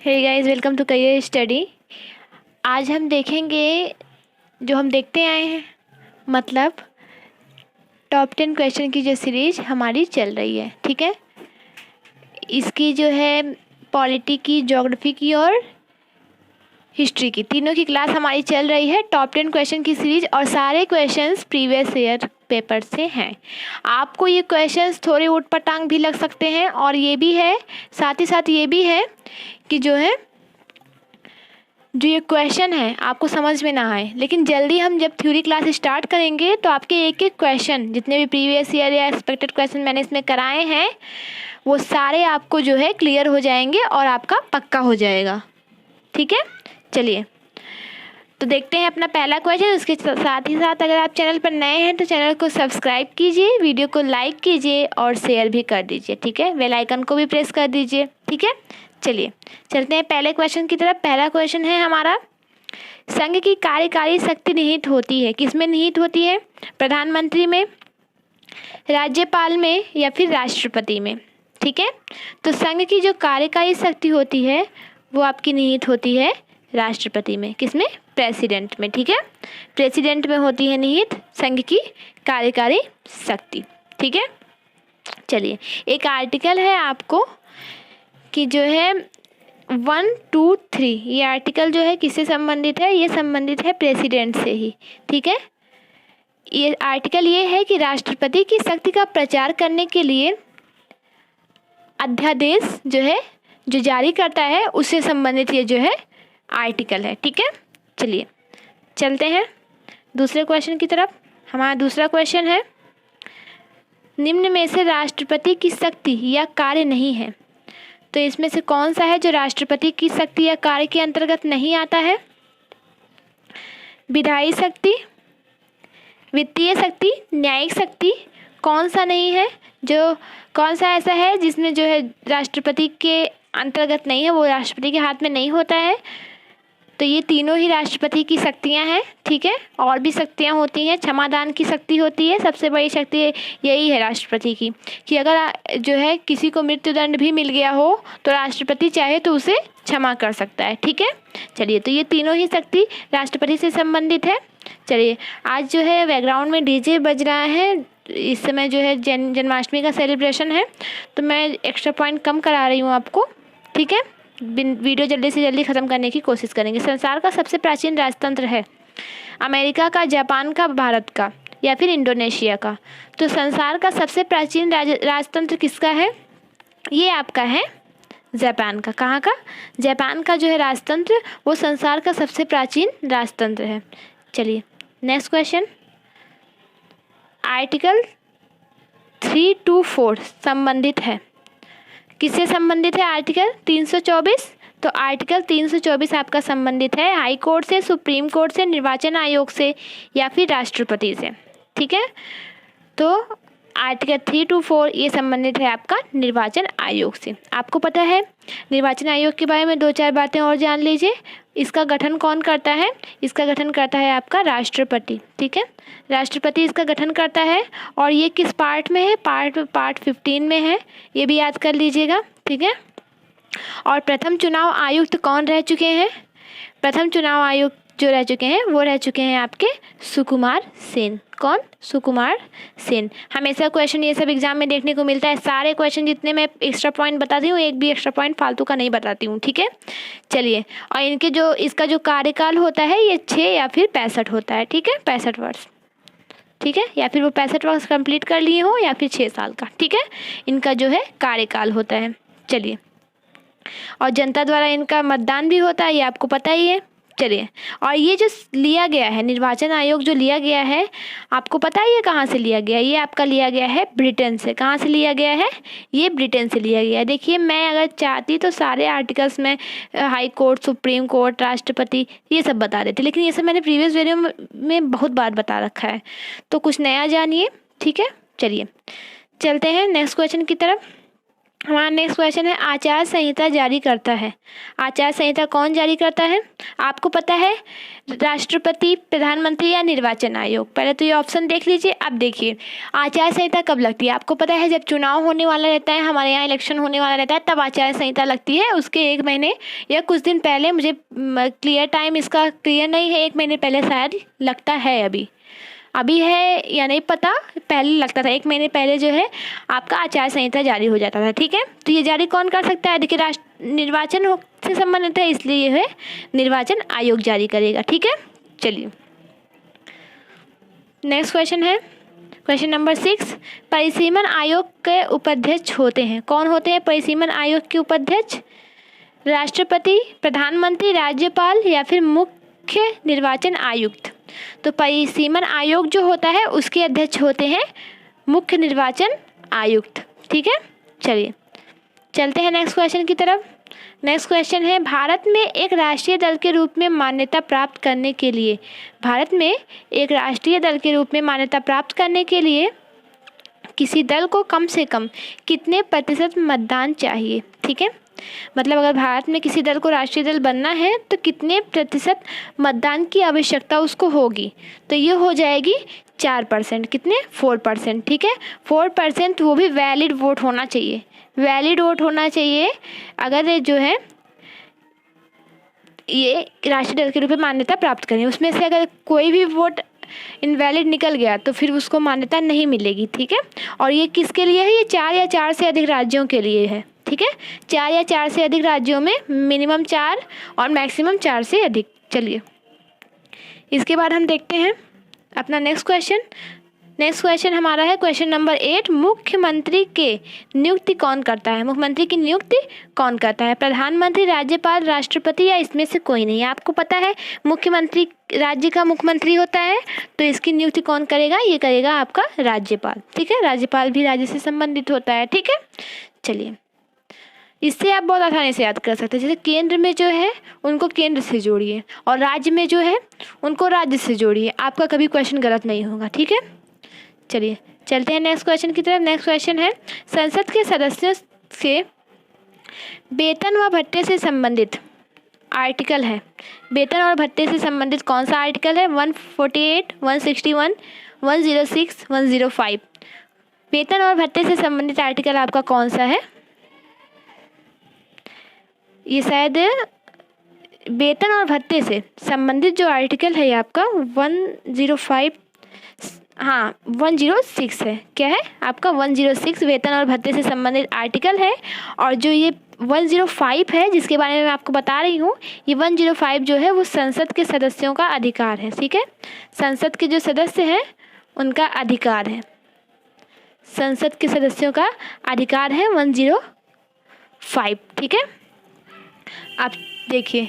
Hey guys, welcome to career study. आज हम देखेंगे जो हम देखते आए हैं, मतलब टॉप 10 क्वेश्चन की जो सीरीज हमारी चल रही है। ठीक है, इसकी जो है पॉलिटी की, ज्योग्राफी की और हिस्ट्री की, तीनों की क्लास हमारी चल रही है। टॉप 10 क्वेश्चन की सीरीज और सारे क्वेश्चंस प्रीवियस ईयर पेपर से हैं। आपको ये क्वेश्चंस थोड़े ऊट पटांग भी लग सकते हैं और ये भी है, साथ ही साथ ये भी है कि जो ये क्वेश्चन है आपको समझ में ना आए, लेकिन जल्दी हम जब थ्योरी क्लास स्टार्ट करेंगे तो आपके एक एक क्वेश्चन, जितने भी प्रीवियस ईयर या एक्सपेक्टेड क्वेश्चन मैंने इसमें कराए हैं, वो सारे आपको जो है क्लियर हो जाएंगे और आपका पक्का हो जाएगा। ठीक है, चलिए तो देखते हैं अपना पहला क्वेश्चन। उसके साथ ही साथ अगर आप चैनल पर नए हैं तो चैनल को सब्सक्राइब कीजिए, वीडियो को लाइक कीजिए और शेयर भी कर दीजिए। ठीक है, बेल आइकन को भी प्रेस कर दीजिए। ठीक है, चलिए चलते हैं पहले क्वेश्चन की तरफ। पहला क्वेश्चन है हमारा, संघ की कार्यकारी शक्ति निहित होती है, किसमें निहित होती है? प्रधानमंत्री में, राज्यपाल में या फिर राष्ट्रपति में। ठीक है, तो संघ की जो कार्यकारी शक्ति होती है वो आपकी निहित होती है राष्ट्रपति में। किसमें? प्रेसिडेंट में। ठीक है, प्रेसिडेंट में होती है निहित संघ की कार्यकारी शक्ति। ठीक है, चलिए एक आर्टिकल है आपको कि जो है 1, 2, 3, ये आर्टिकल जो है किससे संबंधित है? ये संबंधित है प्रेसिडेंट से ही। ठीक है, ये आर्टिकल ये है कि राष्ट्रपति की शक्ति का प्रचार करने के लिए अध्यादेश जो है जो जारी करता है उससे संबंधित ये जो है आर्टिकल है। ठीक है, चलिए चलते हैं दूसरे क्वेश्चन की तरफ। हमारा दूसरा क्वेश्चन है, निम्न में से राष्ट्रपति की शक्ति या कार्य नहीं है, तो इसमें से कौन सा है जो राष्ट्रपति की शक्ति या कार्य के अंतर्गत नहीं आता है? विधायी शक्ति, वित्तीय शक्ति, न्यायिक शक्ति, कौन सा नहीं है? जो कौन सा ऐसा है जिसमें जो है राष्ट्रपति के अंतर्गत नहीं है, वो राष्ट्रपति के हाथ में नहीं होता है? तो ये तीनों ही राष्ट्रपति की शक्तियां हैं। ठीक है, और भी शक्तियां होती हैं, क्षमादान की शक्ति होती है, सबसे बड़ी शक्ति यही है राष्ट्रपति की कि अगर जो है किसी को मृत्युदंड भी मिल गया हो तो राष्ट्रपति चाहे तो उसे क्षमा कर सकता है। ठीक है, चलिए तो ये तीनों ही शक्ति राष्ट्रपति से संबंधित है। चलिए, आज जो है बैकग्राउंड में डीजे बज रहा है, इस समय जो है जन्माष्टमी का सेलिब्रेशन है, तो मैं एक्स्ट्रा पॉइंट कम करा रही हूँ आपको। ठीक है, वीडियो जल्दी से जल्दी ख़त्म करने की कोशिश करेंगे। संसार का सबसे प्राचीन राजतंत्र है अमेरिका का, जापान का, भारत का या फिर इंडोनेशिया का? तो संसार का सबसे प्राचीन राजतंत्र किसका है? ये आपका है जापान का। कहाँ का? जापान का जो है राजतंत्र वो संसार का सबसे प्राचीन राजतंत्र है। चलिए नेक्स्ट क्वेश्चन, आर्टिकल 3 to 4 संबंधित है, किससे संबंधित है? आर्टिकल 324। तो आर्टिकल 324 आपका संबंधित है हाई कोर्ट से, सुप्रीम कोर्ट से, निर्वाचन आयोग से या फिर राष्ट्रपति से। ठीक है, तो आर्टिकल 3 to 4 ये संबंधित है आपका निर्वाचन आयोग से। आपको पता है निर्वाचन आयोग के बारे में 2-4 बातें और जान लीजिए। इसका गठन कौन करता है? इसका गठन करता है आपका राष्ट्रपति। ठीक है, राष्ट्रपति इसका गठन करता है और ये किस पार्ट में है? पार्ट 15 में है, ये भी याद कर लीजिएगा। ठीक है, और प्रथम चुनाव आयुक्त कौन रह चुके हैं? प्रथम चुनाव आयुक्त जो रह चुके हैं वो रह चुके हैं आपके सुकुमार सेन। कौन? सुकुमार सेन। हमेशा क्वेश्चन ये सब एग्जाम में देखने को मिलता है। सारे क्वेश्चन जितने मैं एक्स्ट्रा पॉइंट बताती हूँ, एक भी एक्स्ट्रा पॉइंट फालतू का नहीं बताती हूँ। ठीक है, चलिए, और इनके जो इसका जो कार्यकाल होता है ये 6 या फिर 65 होता है। ठीक है, 65 वर्ष। ठीक है, या फिर वो 65 वर्ष कंप्लीट कर लिए हो या फिर 6 साल का। ठीक है, इनका जो है कार्यकाल होता है। चलिए, और जनता द्वारा इनका मतदान भी होता है, ये आपको पता ही है। चलिए, और ये जो लिया गया है निर्वाचन आयोग जो लिया गया है, आपको पता है ये कहाँ से लिया गया? ये आपका लिया गया है ब्रिटेन से। कहाँ से लिया गया है? ये ब्रिटेन से लिया गया है। देखिए, मैं अगर चाहती तो सारे आर्टिकल्स में हाई कोर्ट, सुप्रीम कोर्ट, राष्ट्रपति ये सब बता देते, लेकिन ये सब मैंने प्रीवियस वीडियो में बहुत बार बता रखा है, तो कुछ नया जानिए। ठीक है, चलिए चलते हैं नेक्स्ट क्वेश्चन की तरफ। हमारा नेक्स्ट क्वेश्चन है, आचार संहिता जारी करता है। आचार संहिता कौन जारी करता है? आपको पता है, राष्ट्रपति, प्रधानमंत्री या निर्वाचन आयोग। पहले तो ये ऑप्शन देख लीजिए। अब देखिए आचार संहिता कब लगती है। आपको पता है जब चुनाव होने वाला रहता है, हमारे यहाँ इलेक्शन होने वाला रहता है, तब आचार संहिता लगती है। उसके 1 महीने या कुछ दिन पहले, मुझे क्लियर टाइम इसका क्लियर नहीं है, 1 महीने पहले शायद लगता है। अभी है या नहीं पता, पहले लगता था, 1 महीने पहले जो है आपका आचार संहिता जारी हो जाता था। ठीक है, तो ये जारी कौन कर सकता है? देखिए निर्वाचन से संबंधित है, इसलिए ये है निर्वाचन आयोग जारी करेगा। ठीक है, चलिए नेक्स्ट क्वेश्चन है, क्वेश्चन नंबर 6। परिसीमन आयोग के उपाध्यक्ष होते हैं। कौन होते हैं परिसीमन आयोग के उपाध्यक्ष? राष्ट्रपति, प्रधानमंत्री, राज्यपाल या फिर मुख्य निर्वाचन आयुक्त। तो परिसीमन आयोग जो होता है उसके अध्यक्ष होते हैं मुख्य निर्वाचन आयुक्त। ठीक है, चलिए चलते हैं नेक्स्ट क्वेश्चन की तरफ। नेक्स्ट क्वेश्चन है, भारत में एक राष्ट्रीय दल के रूप में मान्यता प्राप्त करने के लिए, भारत में एक राष्ट्रीय दल के रूप में मान्यता प्राप्त करने के लिए किसी दल को कम से कम कितने प्रतिशत मतदान चाहिए? ठीक है, मतलब अगर भारत में किसी दल को राष्ट्रीय दल बनना है तो कितने प्रतिशत मतदान की आवश्यकता उसको होगी? तो ये हो जाएगी 4%। कितने? 4%। ठीक है, 4%, वो भी वैलिड वोट होना चाहिए। वैलिड वोट होना चाहिए। अगर ये जो है ये राष्ट्रीय दल के रूप में मान्यता प्राप्त करें, उसमें से अगर कोई भी वोट इनवैलिड निकल गया तो फिर उसको मान्यता नहीं मिलेगी। ठीक है, और ये किसके लिए है? ये 4 या 4 से अधिक राज्यों के लिए है। ठीक है, 4 या 4 से अधिक राज्यों में, मिनिमम 4 और मैक्सिमम 4 से अधिक। चलिए इसके बाद हम देखते हैं अपना नेक्स्ट क्वेश्चन। नेक्स्ट क्वेश्चन हमारा है क्वेश्चन नंबर 8। मुख्यमंत्री के नियुक्ति कौन करता है? मुख्यमंत्री की नियुक्ति कौन करता है? प्रधानमंत्री, राज्यपाल, राष्ट्रपति या इसमें से कोई नहीं? आपको पता है मुख्यमंत्री राज्य का मुख्यमंत्री होता है, तो इसकी नियुक्ति कौन करेगा? ये करेगा आपका राज्यपाल। ठीक है, राज्यपाल भी राज्य से संबंधित होता है। ठीक है, चलिए इससे आप बहुत आसानी से याद कर सकते हैं। जैसे केंद्र में जो है उनको केंद्र से जोड़िए और राज्य में जो है उनको राज्य से जोड़िए, आपका कभी क्वेश्चन गलत नहीं होगा। ठीक है, चलिए चलते हैं नेक्स्ट क्वेश्चन की तरफ। नेक्स्ट क्वेश्चन है, संसद के सदस्यों के वेतन व भत्ते से संबंधित आर्टिकल है। वेतन और भत्ते से संबंधित कौन सा आर्टिकल है? 148, 161, 106, 105। वेतन और भत्ते से संबंधित आर्टिकल आपका कौन सा है? ये शायद वेतन और भत्ते से संबंधित जो आर्टिकल है ये आपका 105, हाँ 106 है। क्या है आपका? 106 वेतन और भत्ते से संबंधित आर्टिकल है। और जो ये 105 है जिसके बारे में मैं आपको बता रही हूँ, ये 105 जो है वो संसद के सदस्यों का अधिकार है। ठीक है, संसद के जो सदस्य हैं उनका अधिकार है, संसद के सदस्यों का अधिकार है 105। ठीक है, आप देखिए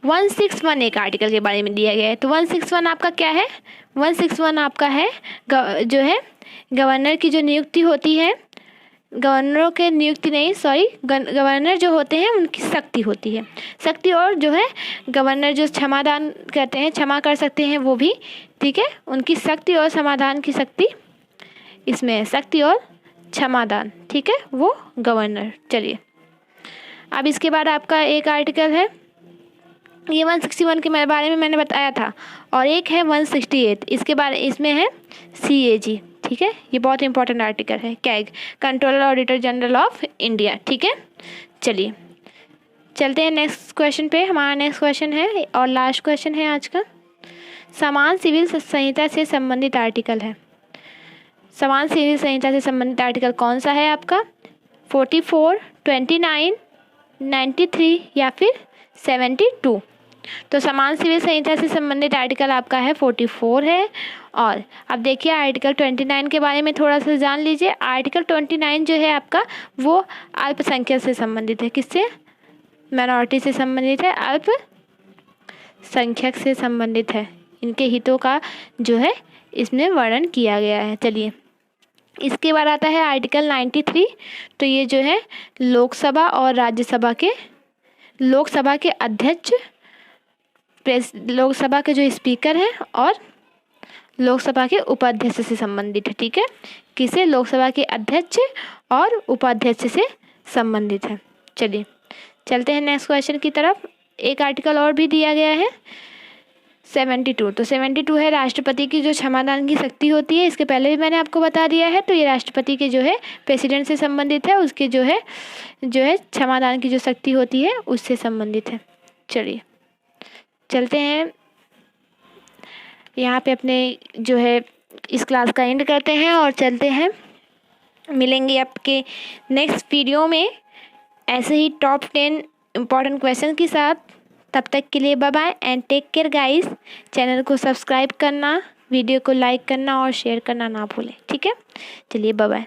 161 एक आर्टिकल के बारे में दिया गया है। तो 161 आपका क्या है? 161 आपका है जो है गवर्नर की जो नियुक्ति होती है, गवर्नरों के नियुक्ति नहीं, सॉरी, गवर्नर जो होते हैं उनकी शक्ति होती है, शक्ति। और जो है गवर्नर जो क्षमादान कहते हैं, क्षमा कर सकते हैं वो भी। ठीक है, उनकी शक्ति और समाधान की शक्ति इसमें है, शक्ति और क्षमादान। ठीक है, वो गवर्नर। चलिए अब इसके बाद आपका एक आर्टिकल है, ये 161 के बारे में मैंने बताया था, और एक है 168, इसके बारे इसमें है CAG। ठीक है, ये बहुत इंपॉर्टेंट आर्टिकल है, CAG, controller auditor general of India. ठीक है, चलिए चलते हैं नेक्स्ट क्वेश्चन पे। हमारा नेक्स्ट क्वेश्चन है और लास्ट क्वेश्चन है आज का, समान सिविल संहिता से संबंधित आर्टिकल है। समान सिविल संहिता से संबंधित आर्टिकल कौन सा है आपका? 44, 29, 93 या फिर 72। तो समान सिविल संहिता से संबंधित आर्टिकल आपका है 44 है। और अब देखिए आर्टिकल 29 के बारे में थोड़ा सा जान लीजिए। आर्टिकल 29 जो है आपका वो अल्पसंख्यक से संबंधित है। किससे? माइनॉरिटी से संबंधित है, अल्पसंख्यक से संबंधित है। इनके हितों का जो है इसमें वर्णन किया गया है। चलिए इसके बाद आता है आर्टिकल 93। तो ये जो है लोकसभा और राज्यसभा के, लोकसभा के अध्यक्ष, लोकसभा के जो स्पीकर हैं और लोकसभा के उपाध्यक्ष से संबंधित है। ठीक है, किसे? लोकसभा के अध्यक्ष और उपाध्यक्ष से संबंधित है। चलिए चलते हैं नेक्स्ट क्वेश्चन की तरफ। एक आर्टिकल और भी दिया गया है 72। तो 72 है राष्ट्रपति की जो क्षमादान की शक्ति होती है। इसके पहले भी मैंने आपको बता दिया है। तो ये राष्ट्रपति के जो है प्रेसिडेंट से संबंधित है, उसके जो है क्षमादान की जो शक्ति होती है उससे संबंधित है। चलिए चलते हैं, यहाँ पे अपने जो है इस क्लास का एंड करते हैं और चलते हैं, मिलेंगे आपके नेक्स्ट वीडियो में ऐसे ही टॉप 10 इम्पॉर्टेंट क्वेश्चन के साथ। तब तक के लिए bye bye and take care guys. Channel को सब्सक्राइब करना, वीडियो को लाइक करना और शेयर करना ना भूलें। ठीक है, चलिए बाय बाय।